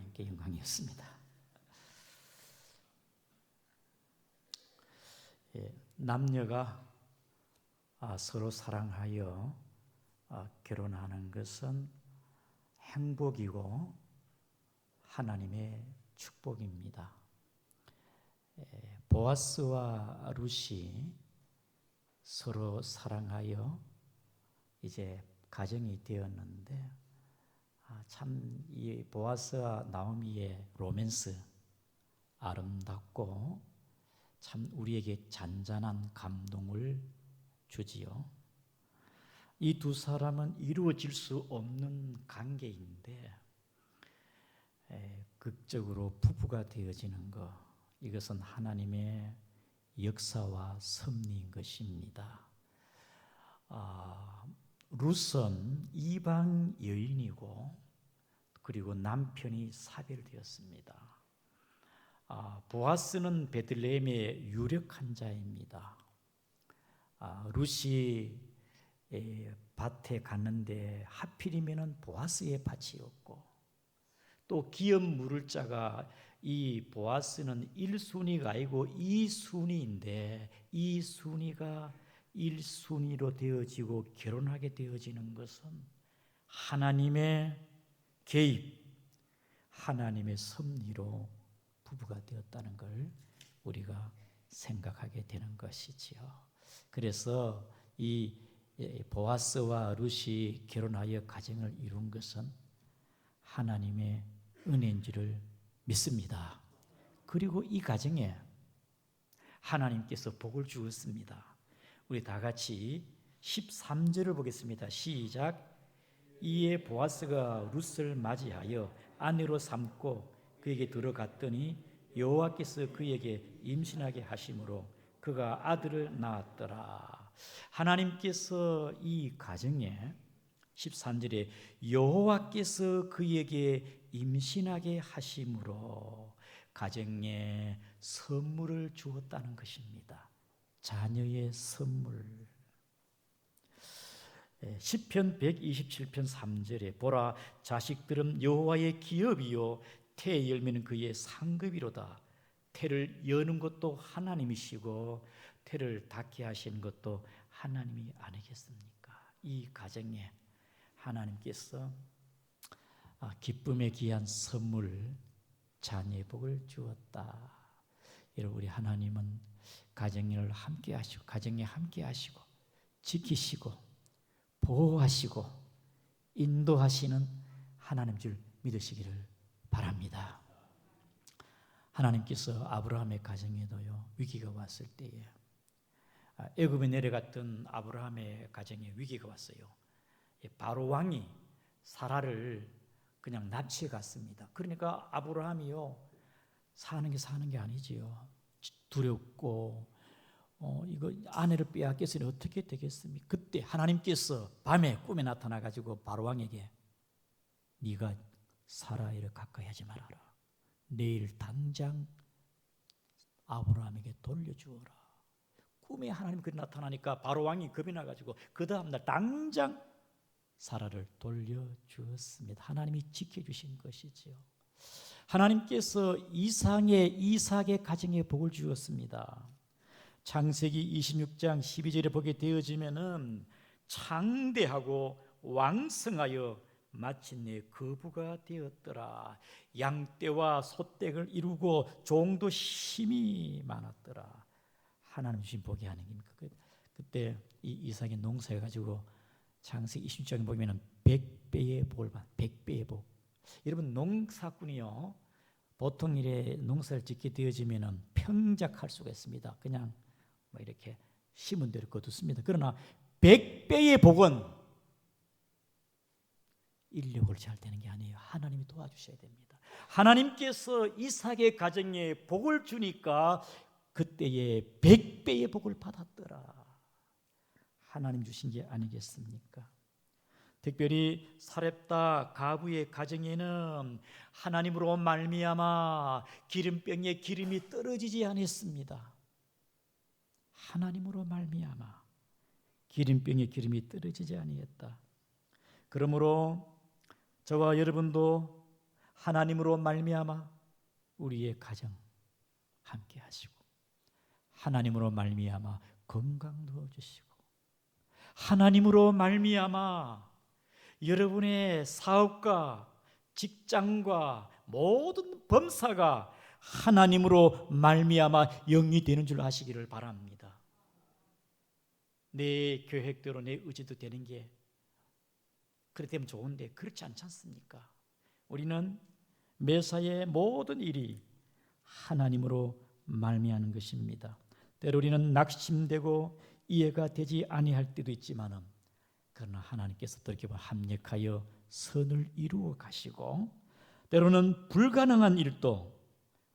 하나님께 영광이었습니다. 남녀가 서로 사랑하여 결혼하는 것은 행복이고 하나님의 축복입니다. 보아스와 룻이 서로 사랑하여 이제 가정이 되었는데 참 이 보아스와 나오미의 로맨스 아름답고 참 우리에게 잔잔한 감동을 주지요. 이 두 사람은 이루어질 수 없는 관계인데 극적으로 부부가 되어지는 것, 이것은 하나님의 역사와 섭리인 것입니다. 룻은 이방 여인이고 그리고 남편이 사별되었습니다. 보아스는 베들레헴의 유력한 자입니다. 룻이 밭에 갔는데 하필이면 보아스의 밭이었고 또 기업 물을 자가 이 보아스는 1순위가 아니고 2순위인데 이 순위가 1순위로 되어지고 결혼하게 되어지는 것은 하나님의 개입, 하나님의 섭리로 부부가 되었다는 걸 우리가 생각하게 되는 것이지요. 그래서 이 보아스와 룻이 결혼하여 가정을 이룬 것은 하나님의 은혜인 줄을 믿습니다. 그리고 이 가정에 하나님께서 복을 주었습니다. 우리 다 같이 13절을 보겠습니다. 시작. 이에 보아스가 룻을 맞이하여 아내로 삼고 그에게 들어갔더니 여호와께서 그에게 임신하게 하심으로 그가 아들을 낳았더라. 하나님께서 이 가정에 13절에 여호와께서 그에게 임신하게 하심으로 가정에 선물을 주었다는 것입니다. 자녀의 선물. 시편 127편 3절에 보라, 자식들은 여호와의 기업이요 태의 열매는 그의 상급이로다. 태를 여는 것도 하나님이시고 태를 닫게 하시는 것도 하나님이 아니겠습니까? 이 가정에 하나님께서 기쁨의 귀한 선물, 자녀의 복을 주었다. 여러분, 우리 하나님은 가정을 함께 하시고 가정에 함께 하시고 지키시고 보호하시고 인도하시는 하나님 줄 믿으시기를 바랍니다. 하나님께서 아브라함의 가정에도요 위기가 왔을 때에 애굽에 내려갔던 아브라함의 가정에 위기가 왔어요. 바로 왕이 사라를 그냥 납치해 갔습니다. 그러니까 아브라함이요 사는 게 아니지요. 두렵고 이거 아내를 빼앗겼으니 어떻게 되겠습니까? 그때 하나님께서 밤에 꿈에 나타나 가지고 바로 왕에게 네가 사라이를 가까이 하지 말아라. 내일 당장 아브라함에게 돌려주어라. 꿈에 하나님 그리 나타나니까 바로 왕이 겁이 나가지고 그 다음날 당장 사라를 돌려주었습니다. 하나님이 지켜주신 것이지요. 하나님께서 이삭의 가정에 복을 주었습니다. 창세기 26장 12절에 보게 되어지면은 창대하고 왕성하여 마침내 거부가 되었더라. 양떼와 소떼를 이루고 종도 힘이 많았더라. 하나님 주신 복이 아닙니까? 그때 이 이삭이 농사해 가지고 창세기 26장에 보면은 100배의 복을 받. 100배의 복. 여러분 농사꾼이요 보통 일에 농사를 짓게 되어지면은 평작할 수가 있습니다. 그냥 뭐 이렇게 심은 대로 거두습니다. 그러나 100배의 복은 인력으로 잘 되는 게 아니에요. 하나님이 도와주셔야 됩니다. 하나님께서 이삭의 가정에 복을 주니까 그때에 100배의 복을 받았더라. 하나님 주신 게 아니겠습니까? 특별히 사렙다 가부의 가정에는 하나님으로 말미암아 기름병에 기름이 떨어지지 않았습니다. 하나님으로 말미암아 기름병에 기름이 떨어지지 아니했다. 그러므로 저와 여러분도 하나님으로 말미암아 우리의 가정 함께 하시고, 하나님으로 말미암아 건강 넣어 주시고, 하나님으로 말미암아 여러분의 사업과 직장과 모든 범사가 하나님으로 말미암아 영위되는 줄 아시기를 바랍니다. 내 계획대로 내 의지도 되는 게 그렇게 되면 좋은데 그렇지 않지 않습니까? 우리는 매사의 모든 일이 하나님으로 말미암는 것입니다. 때로 우리는 낙심되고 이해가 되지 아니할 때도 있지만은, 그러나 하나님께서 또 이렇게 합력하여 선을 이루어 가시고, 때로는 불가능한 일도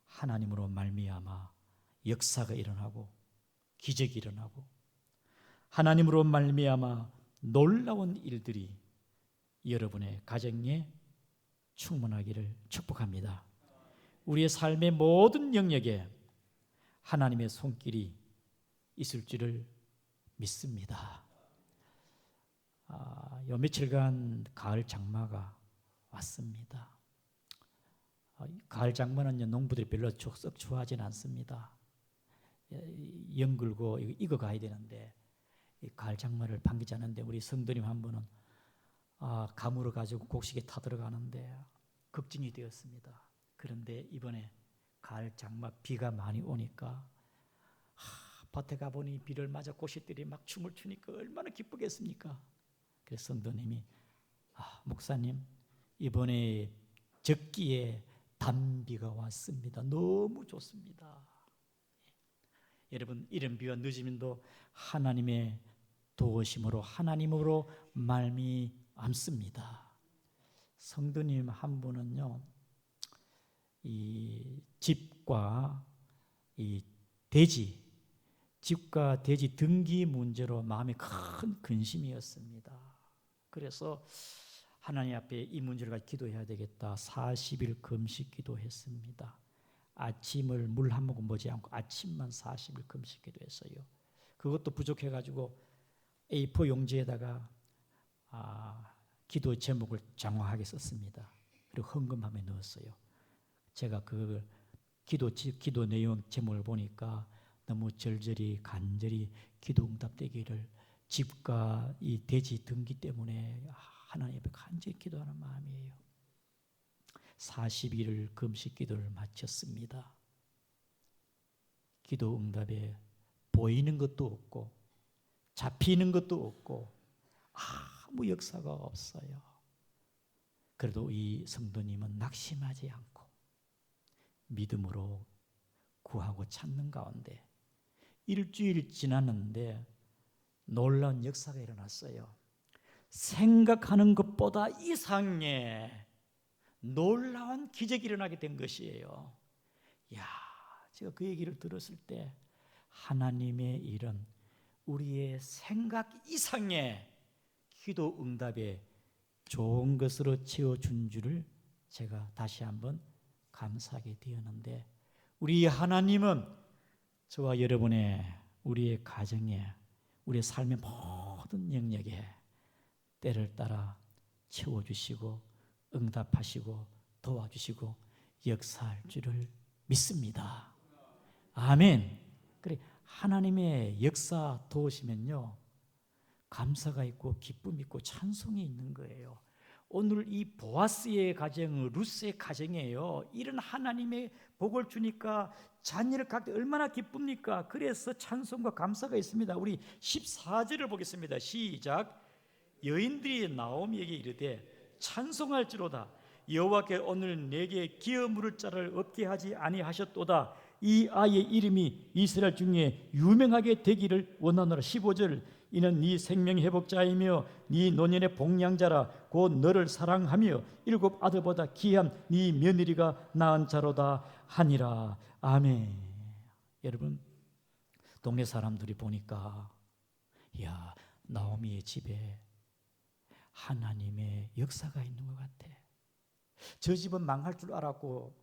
하나님으로 말미암아 역사가 일어나고 기적이 일어나고, 하나님으로 말미암아 놀라운 일들이 여러분의 가정에 충만하기를 축복합니다. 우리의 삶의 모든 영역에 하나님의 손길이 있을 줄을 믿습니다. 요 며칠간 가을 장마가 왔습니다. 가을 장마는 농부들이 별로 썩 좋아하지는 않습니다. 연글고 익어 가야 되는데 가을 장마를 반기지 않는데, 우리 성도님 한 분은 가물어 가지고 곡식에 타들어가는데 걱정이 되었습니다. 그런데 이번에 가을 장마 비가 많이 오니까 밭에 가보니 비를 맞아 꽃들이 막 춤을 추니까 얼마나 기쁘겠습니까? 그래서 성도님이 목사님, 이번에 적기에 단비가 왔습니다. 너무 좋습니다. 여러분, 이른 비와 늦은 비도 하나님의 도우심으로, 하나님으로 말미암습니다. 성도님 한 분은요, 이 집과 돼지 등기 문제로 마음에 큰 근심이었습니다. 그래서 하나님 앞에 이 문제를 가지고 기도해야 되겠다. 40일 금식 기도했습니다. 아침을 물 한 모금 먹지 않고 아침만 40일 금식 기도했어요. 그것도 부족해가지고 A4 용지에다가 기도 제목을 장황하게 썼습니다. 그리고 헌금함에 넣었어요. 제가 그 기도 내용 제목을 보니까 너무 절절히 간절히 기도 응답되기를, 집과 이 돼지 등기 때문에 하나님 앞에 간절히 기도하는 마음이에요. 40일을 금식 기도를 마쳤습니다. 기도 응답에 보이는 것도 없고 잡히는 것도 없고 아무 역사가 없어요. 그래도 이 성도님은 낙심하지 않고 믿음으로 구하고 찾는 가운데 일주일 지났는데 놀라운 역사가 일어났어요. 생각하는 것보다 이상의 놀라운 기적이 일어나게 된 것이에요. 제가 그 얘기를 들었을 때 하나님의 일은 우리의 생각 이상의 기도 응답에 좋은 것으로 채워준 줄을 제가 다시 한번 감사하게 되었는데, 우리 하나님은 저와 여러분의, 우리의 가정에, 우리의 삶의 모든 영역에 때를 따라 채워주시고 응답하시고 도와주시고 역사할 줄을 믿습니다. 아멘. 그래, 하나님의 역사 도우시면요, 감사가 있고 기쁨이 있고 찬송이 있는 거예요. 오늘 이 보아스의 가정, 루스의 가정이에요. 이런 하나님의 복을 주니까 자녀를 갖게 얼마나 기쁩니까? 그래서 찬송과 감사가 있습니다. 우리 14절을 보겠습니다. 시작. 여인들이 나오미에게 이르되 찬송할지로다. 여호와께 오늘 내게 기어 물을 자를 없게 하지 아니하셨도다. 이 아이의 이름이 이스라엘 중에 유명하게 되기를 원하노라. 15절. 이는 네 생명 회복자이며 네 노년의 복량자라. 곧 너를 사랑하며 7 아들보다 귀한 네 며느리가 낳은 자로다 하니라. 아멘. 여러분, 동네 사람들이 보니까 나오미의 집에 하나님의 역사가 있는 것 같아. 저 집은 망할 줄 알았고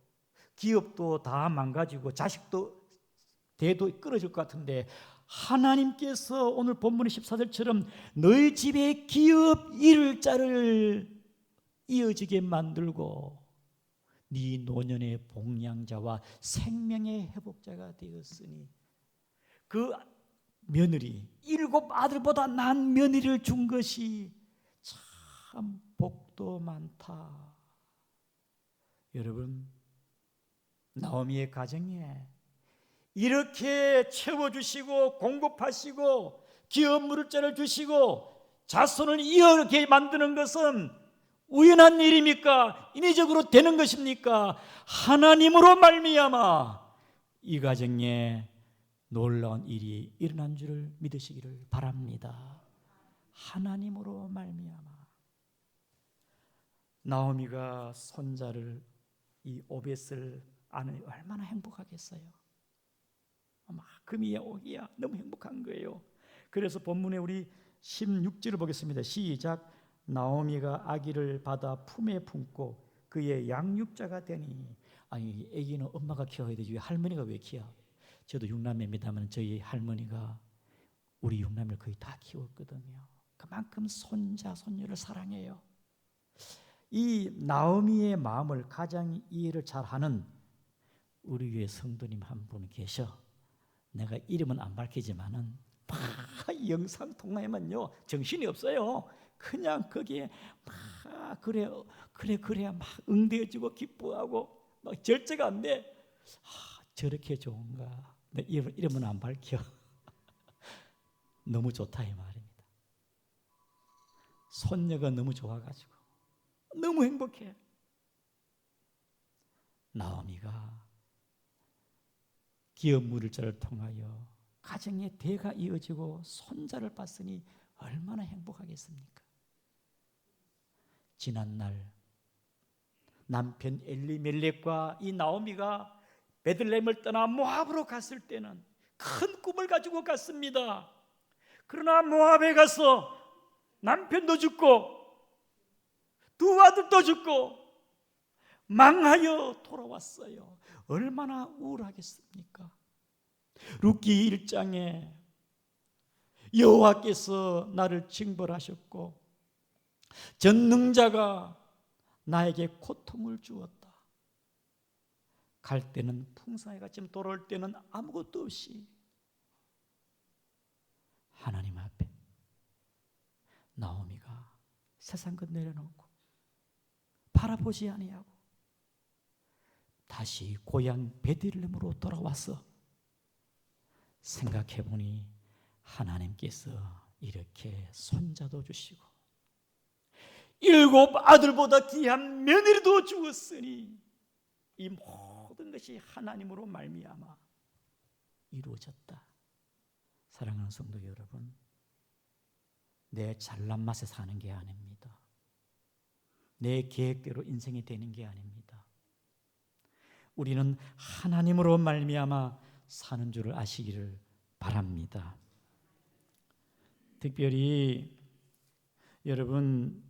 기업도 다 망가지고 자식도 대도 끊어질 것 같은데, 하나님께서 오늘 본문의 14절처럼 너희 집에 기업 이룰 자를 이어지게 만들고 네 노년의 복량자와 생명의 회복자가 되었으니 그 며느리 7 아들보다 난 며느리를 준 것이 참 복도 많다. 여러분, 나오미의 가정에 이렇게 채워주시고 공급하시고 기업 무릇자를 주시고 자손을 이어게 만드는 것은 우연한 일입니까? 인위적으로 되는 것입니까? 하나님으로 말미암아 이 가정에 놀라운 일이 일어난 줄을 믿으시기를 바랍니다. 하나님으로 말미암아. 나오미가 손자를 이 오벳을 아는 얼마나 행복하겠어요. 막 금이야 오기야 너무 행복한 거예요. 그래서 본문에 우리 16절을 보겠습니다. 시작. 나오미가 아기를 받아 품에 품고 그의 양육자가 되니. 아니, 아기는 엄마가 키워야 되지 왜 할머니가 왜 키워? 저도 육남매입니다만 저희 할머니가 우리 육남매를 거의 다 키웠거든요. 그만큼 손자 손녀를 사랑해요. 이 나오미의 마음을 가장 이해를 잘하는 우리 교회 성도님 한 분 계셔. 내가 이름은 안 밝히지만은 막 영상 통화에만요 정신이 없어요. 그냥 거기에 막 그래 막 응대해주고 기뻐하고 막 절제가 안 돼. 저렇게 좋은가? 내 이름은 안 밝혀. 너무 좋다 이 말입니다. 손녀가 너무 좋아가지고 너무 행복해. 나오미가 기업 무를자를 통하여 가정의 대가 이어지고 손자를 봤으니 얼마나 행복하겠습니까? 지난날 남편 엘리멜렉과 이 나오미가 베들레헴을 떠나 모압으로 갔을 때는 큰 꿈을 가지고 갔습니다. 그러나 모압에 가서 남편도 죽고 두 아들도 죽고 망하여 돌아왔어요. 얼마나 우울하겠습니까? 룻기 1장에 여호와께서 나를 징벌하셨고 전능자가 나에게 고통을 주었다. 갈 때는 풍성하게 갔지만 돌아올 때는 아무것도 없이 하나님 앞에 나오미가 세상 것 내려놓고 바라보지 아니하고 다시 고향 베들레헴으로 돌아와서 생각해보니 하나님께서 이렇게 손자도 주시고 7 아들보다 귀한 며느리도 주었으니 이 모든 것이 하나님으로 말미암아 이루어졌다. 사랑하는 성도 여러분, 내 잘난 맛에 사는 게 아닙니다. 내 계획대로 인생이 되는 게 아닙니다. 우리는 하나님으로 말미암아 사는 줄을 아시기를 바랍니다. 특별히 여러분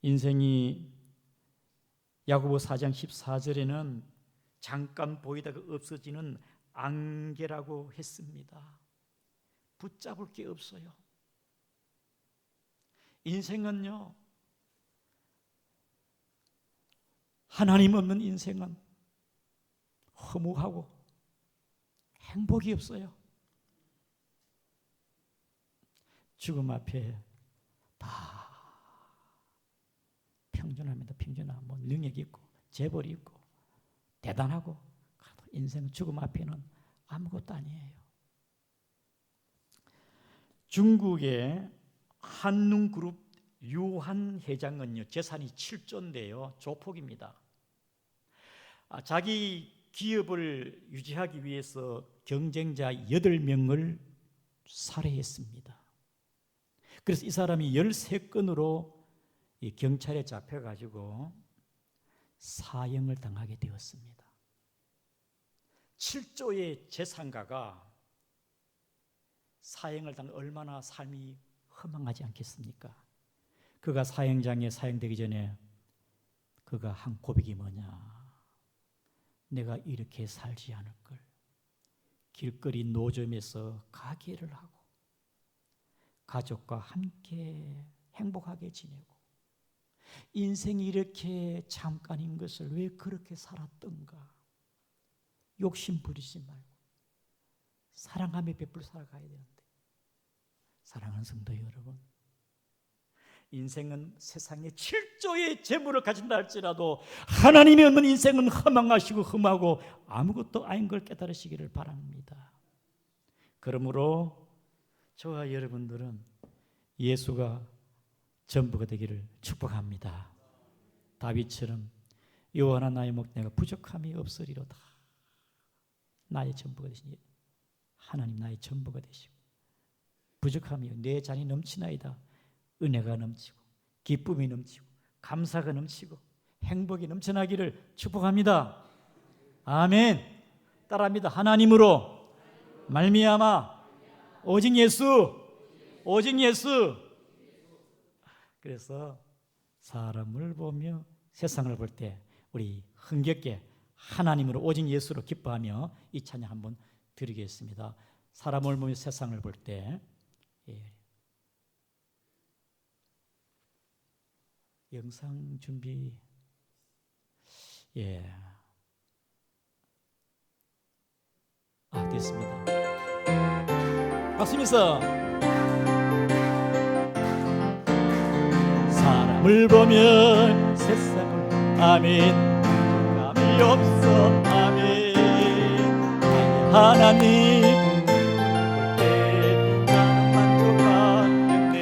인생이 야고보 4장 14절에는 잠깐 보이다가 없어지는 안개라고 했습니다. 붙잡을 게 없어요. 인생은요, 하나님 없는 인생은 허무하고 행복이 없어요. 죽음 앞에 다 평준합니다. 평준하 뭐 능력이 있고 재벌이 있고 대단하고 인생 죽음 앞에는 아무것도 아니에요. 중국의 한눈그룹 유한 회장은요 재산이 7조인데요 조폭입니다. 자기 기업을 유지하기 위해서 경쟁자 8명을 살해했습니다. 그래서 이 사람이 13건으로 경찰에 잡혀가지고 사형을 당하게 되었습니다. 7조의 재산가가 사형을 당한 얼마나 삶이 허망하지 않겠습니까? 그가 사형장에 사형되기 전에 그가 한 고백이 뭐냐? 내가 이렇게 살지 않을 걸. 길거리 노점에서 가게를 하고 가족과 함께 행복하게 지내고 인생이 이렇게 잠깐인 것을 왜 그렇게 살았던가? 욕심 부리지 말고 사랑하며 베풀 살아가야 되는데, 사랑하는 성도 여러분, 인생은 세상에 7조의 재물을 가진다 할지라도 하나님이 없는 인생은 허망하시고 흠하고 아무것도 아닌 걸 깨달으시기를 바랍니다. 그러므로 저와 여러분들은 예수가 전부가 되기를 축복합니다. 다윗처럼 여호와나 나의 목내가 부족함이 없으리로다. 나의 전부가 되시니 하나님 나의 전부가 되시고, 부족함이 내 잔이 넘치나이다. 은혜가 넘치고 기쁨이 넘치고 감사가 넘치고 행복이 넘쳐나기를 축복합니다. 아멘. 따라합니다. 하나님으로 말미암아 오직 예수, 오직 예수. 그래서 사람을 보며 세상을 볼 때 우리 흥겹게 하나님으로 오직 예수로 기뻐하며 이 찬양 한번 드리겠습니다. 사람을 보며 세상을 볼 때, 영상 준비, 됐습니다. 박수면서 사람을 보면 세상을, 아멘, 감이 없어, 아멘. 하나님 나는 만족하겠네.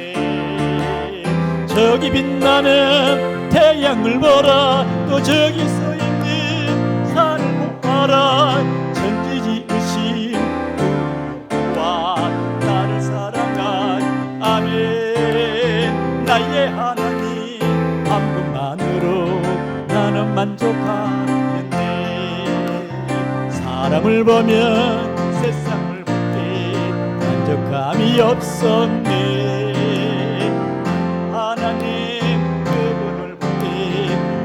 저기 빛나는 태양을 보라. 또 저기 서 있는 산을 보아라. 천지 지으신 부와 나를 사랑한, 아멘. 나의 하나님 한 분만으로 나는 만족하겠네. 사람을 보면 세상을 볼 때 만족감이 없었네. 하나님 그분을 볼 때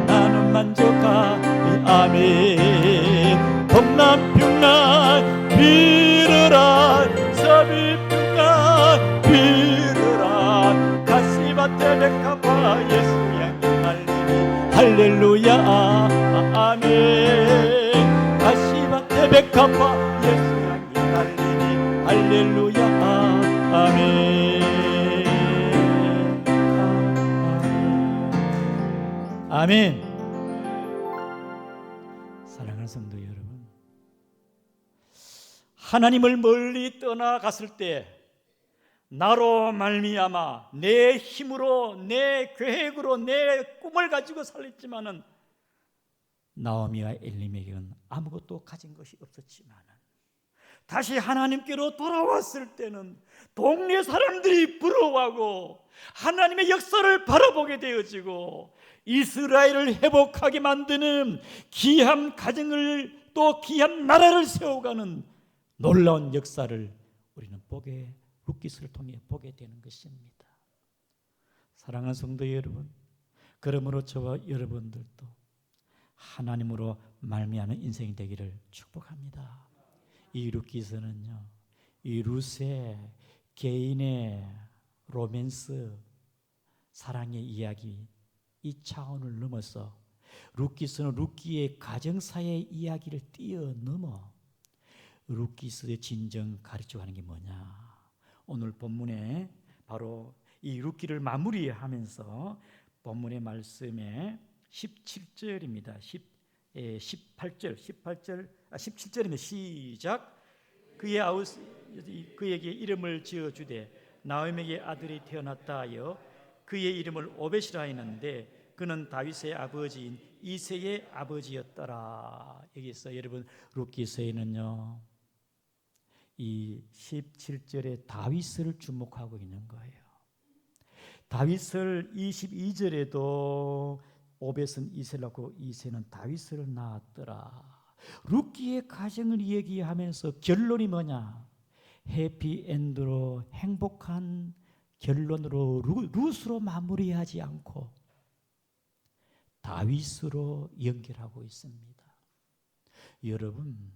나는 만족하니, 아멘. 동남평남 비르라, 서귀평양 비르라. 가시밭에 백합화 예수 향기 날리니 할렐루야, 아멘. 가시밭에 백합화 예수 향기 날리니 할렐루야, 아멘. 아멘. 사랑하는 성도 여러분, 하나님을 멀리 떠나갔을 때 나로 말미암아 내 힘으로 내 계획으로 내 꿈을 가지고 살았지만은 나오미와 엘리멜렉은 아무것도 가진 것이 없었지만은 다시 하나님께로 돌아왔을 때는 동네 사람들이 부러워하고 하나님의 역사를 바라보게 되어지고 이스라엘을 회복하게 만드는 귀한 가정을, 또 귀한 나라를 세워가는 놀라운 역사를 우리는 룻기서를 통해 보게 되는 것입니다. 사랑하는 성도 여러분, 그러므로 저와 여러분들도 하나님으로 말미암은 인생이 되기를 축복합니다. 이 룻기서는요, 이 룻의 개인의 로맨스, 사랑의 이야기, 이 차원을 넘어서 룻기서는 룻기의 가정사의 이야기를 뛰어넘어 룻기서의 진정 가르쳐가는 게 뭐냐? 오늘 본문에 바로 이 룻기를 마무리하면서 본문의 말씀에 17절입니다. 17절입니다. 시작. 그에게 이름을 지어주되 나오미에게 아들이 태어났다 하여 그의 이름을 오벳이라 했는데 그는 다윗의 아버지인 이새의 아버지였더라. 여기서 여러분 룻기서에는요, 이 17절에 다윗을 주목하고 있는 거예요. 다윗을 22절에도 오벳은 이새를 낳고 이새는 다윗을 낳았더라. 룻기의 가정을 얘기하면서 결론이 뭐냐? 해피엔드로, 행복한 결론으로 룻으로 마무리하지 않고 다윗으로 연결하고 있습니다. 여러분,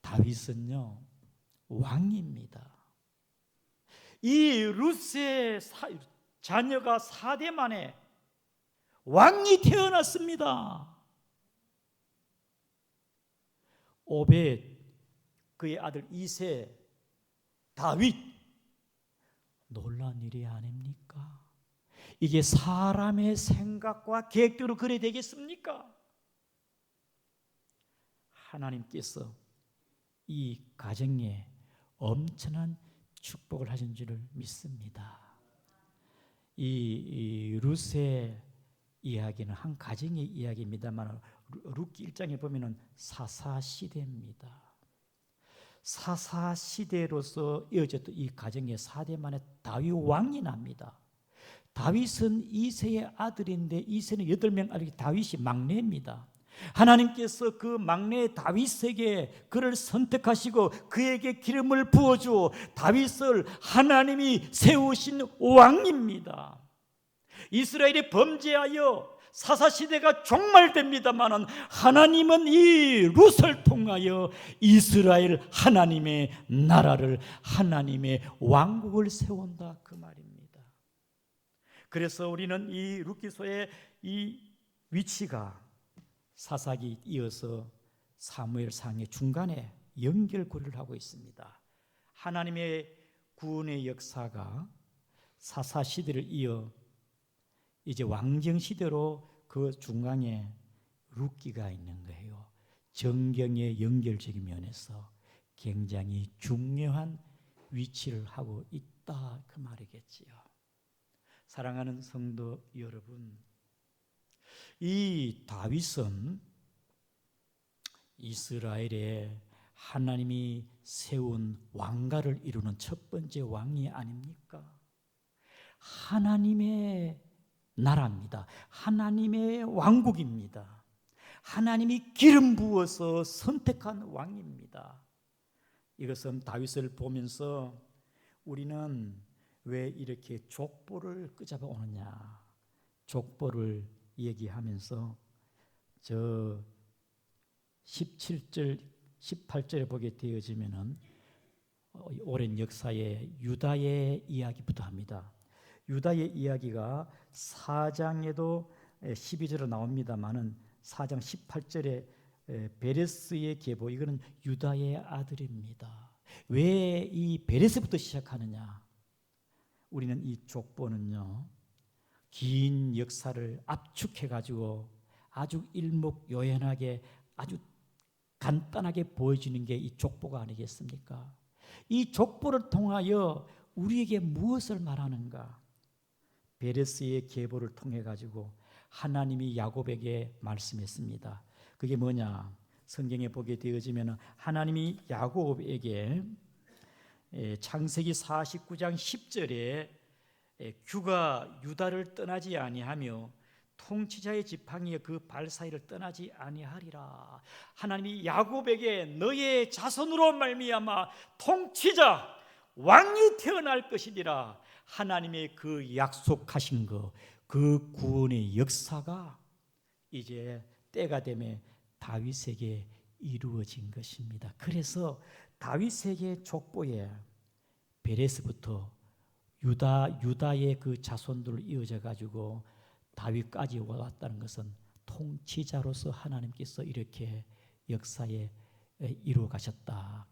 다윗은요 왕입니다. 이 룻의 자녀가 4대 만에 왕이 태어났습니다. 오벳, 그의 아들 이세, 다윗, 놀라운 일이 아닙니까? 이게 사람의 생각과 계획대로 그래 되겠습니까? 하나님께서 이 가정에 엄청난 축복을 하신 줄을 믿습니다. 이 룻의 이야기는 한 가정의 이야기입니다만 룻기 1장에 보면은 사사시대입니다. 사사시대로서 이어졌던 이 가정의 4대 만에 다윗 왕이 납니다. 다윗은 이새의 아들인데 이새는 8명 아들, 다윗이 막내입니다. 하나님께서 그 막내 다윗에게 그를 선택하시고 그에게 기름을 부어주어 다윗을 하나님이 세우신 왕입니다. 이스라엘이 범죄하여 사사시대가 종말됩니다만 하나님은 이 룻을 통하여 이스라엘 하나님의 나라를, 하나님의 왕국을 세운다, 그 말입니다. 그래서 우리는 이 룻기서의 이 위치가 사사기 이어서 사무엘상의 중간에 연결고리를 하고 있습니다. 하나님의 구원의 역사가 사사시대를 이어 이제 왕정시대로 그 중간에 룻기가 있는 거예요. 정경의 연결적인 면에서 굉장히 중요한 위치를 하고 있다, 그 말이겠지요. 사랑하는 성도 여러분, 이 다윗은 이스라엘에 하나님이 세운 왕가를 이루는 첫 번째 왕이 아닙니까? 하나님의 나라입니다. 하나님의 왕국입니다. 하나님이 기름 부어서 선택한 왕입니다. 이것은 다윗을 보면서 우리는 왜 이렇게 족보를 끄잡아 오느냐, 족보를 얘기하면서 저 17절 18절에 보게 되어지면은 오랜 역사의 유다의 이야기부터 합니다. 유다의 이야기가 4장에도 12절로 나옵니다만은 4장 18절에 베레스의 계보, 이거는 유다의 아들입니다. 왜 이 베레스부터 시작하느냐? 우리는 이 족보는요, 긴 역사를 압축해 가지고 아주 일목요연하게 아주 간단하게 보여주는 게 이 족보가 아니겠습니까? 이 족보를 통하여 우리에게 무엇을 말하는가? 베레스의 계보를 통해 가지고 하나님이 야곱에게 말씀했습니다. 그게 뭐냐? 성경에 보게 되어지면 하나님이 야곱에게 창세기 49장 10절에 규가 유다를 떠나지 아니하며 통치자의 지팡이에 그 발 사이를 떠나지 아니하리라. 하나님이 야곱에게 너의 자손으로 말미암아 통치자 왕이 태어날 것이니라. 하나님의 그 약속하신 그 구원의 역사가 이제 때가 되면 다윗에게 이루어진 것입니다. 그래서 다윗에게 족보에 베레스부터 유다의 그 자손들을 이어져 가지고 다윗까지 왔다는 것은 통치자로서 하나님께서 이렇게 역사에 이루어 가셨다.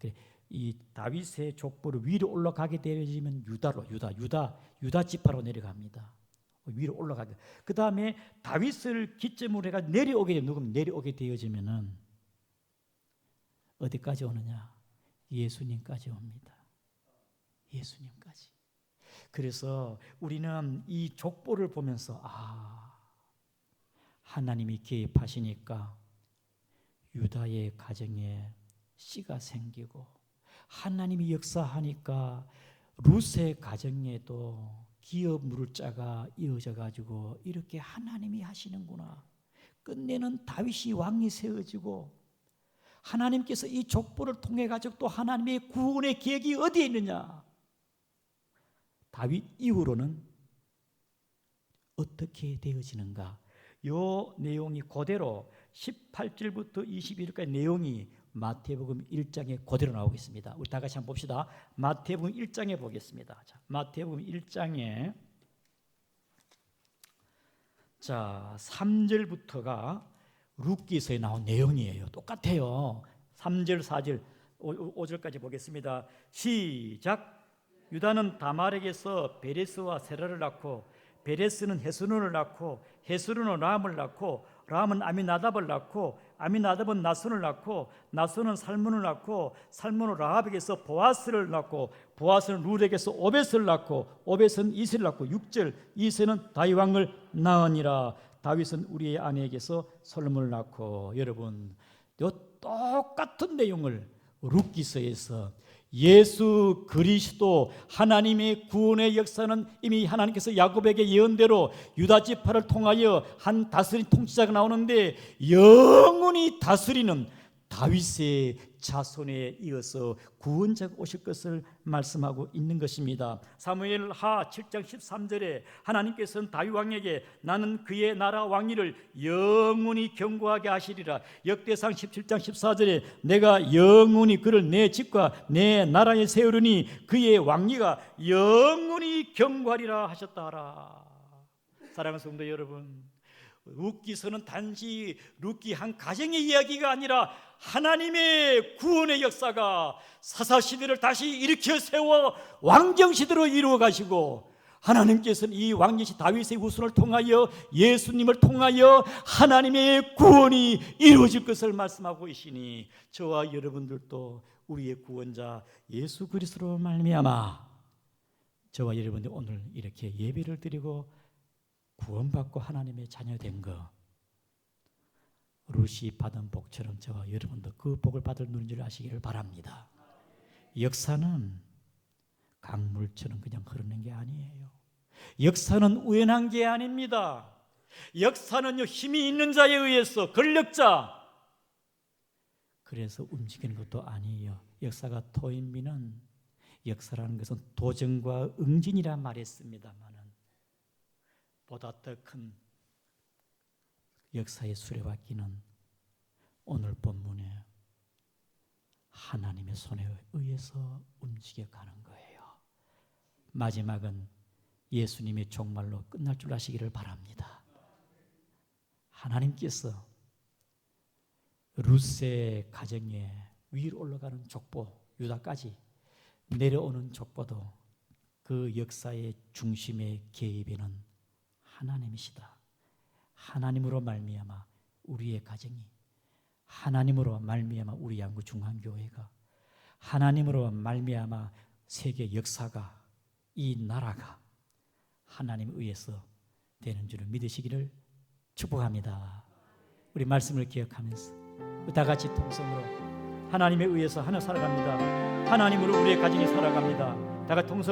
이 다윗의 족보를 위로 올라가게 되어지면 유다 지파로 내려갑니다. 위로 올라가게. 그 다음에 다윗을 기점으로 해가 내려오게 되어지면은 어디까지 오느냐? 예수님까지 옵니다. 예수님까지. 그래서 우리는 이 족보를 보면서 하나님이 개입하시니까 유다의 가정에 씨가 생기고, 하나님이 역사하니까 룻의 가정에도 기업 물을 자가 이어져 가지고 이렇게 하나님이 하시는구나. 끝내는 다윗이 왕이 세워지고, 하나님께서 이 족보를 통해 가지고 또 하나님의 구원의 계획이 어디에 있느냐? 다윗 이후로는 어떻게 되어지는가? 요 내용이 그대로 18절부터 21절까지 내용이 마태복음 1장에 그대로 나오겠습니다. 우리 다 같이 한번 봅시다. 마태복음 1장에 보겠습니다. 자, 마태복음 1장에 자, 3절부터가 룻기서에 나온 내용이에요. 똑같아요. 3절, 4절, 5절까지 보겠습니다. 시작. 유다는 다말에게서 베레스와 세라를 낳고 베레스는 헤스론을 낳고 헤스론은 람을 낳고 람은 아미나답을 낳고 아미나답은 나손을 낳고 나손은 살문을 낳고 살문은 라합에게서 보아스를 낳고 보아스는 룻에게서 오벳을 낳고 오벳은 이세를 낳고 6절 이세는 다윗 왕을 낳으니라. 다윗은 우리의 아내에게서 솔로몬을 낳고. 여러분, 이 똑같은 내용을 룻기서에서 예수 그리스도 하나님의 구원의 역사는 이미 하나님께서 야곱에게 예언대로 유다 지파를 통하여 한 다스린 통치자가 나오는데 영원히 다스리는 다윗의 자손에 이어서 구원자가 오실 것을 말씀하고 있는 것입니다. 사무엘 하 7장 13절에 하나님께서는 다윗 왕에게 나는 그의 나라 왕위를 영원히 견고하게 하시리라. 역대상 17장 14절에 내가 영원히 그를 내 집과 내 나라에 세우리니 그의 왕위가 영원히 견고하리라 하셨다 하라. 사랑하는 성도 여러분, 룻기서는 단지 룻기 한 가정의 이야기가 아니라 하나님의 구원의 역사가 사사시대를 다시 일으켜 세워 왕정시대로 이루어 가시고, 하나님께서는 이 왕정시 다윗의 후손을 통하여 예수님을 통하여 하나님의 구원이 이루어질 것을 말씀하고 계시니 저와 여러분들도 우리의 구원자 예수 그리스도로 말미암아 저와 여러분들 오늘 이렇게 예배를 드리고 구원받고 하나님의 자녀된 거, 룻이 받은 복처럼 저와 여러분도 그 복을 받을 눈인 줄 아시기를 바랍니다. 역사는 강물처럼 그냥 흐르는 게 아니에요. 역사는 우연한 게 아닙니다. 역사는요, 힘이 있는 자에 의해서, 권력자, 그래서 움직이는 것도 아니에요. 역사가 토인비는, 역사라는 것은 도전과 응진이라 말했습니다만 보다 더 큰 역사의 수레바퀴는 오늘 본문에 하나님의 손에 의해서 움직여가는 거예요. 마지막은 예수님의 종말로 끝날 줄 아시기를 바랍니다. 하나님께서 룻의 가정에 위로 올라가는 족보, 유다까지 내려오는 족보도 그 역사의 중심에 개입에는 하나님이시다. 하나님으로 말미암아 우리의 가정이, 하나님으로 말미암아 우리 양구 중앙교회가, 하나님으로 말미암아 세계 역사가, 이 나라가 하나님에 의해서 되는 줄을 믿으시기를 축복합니다. 우리 말씀을 기억하면서 다 같이 통성으로 하나님에 의해서 하나 살아갑니다. 하나님으로 우리의 가정이 살아갑니다. 다 같이 통성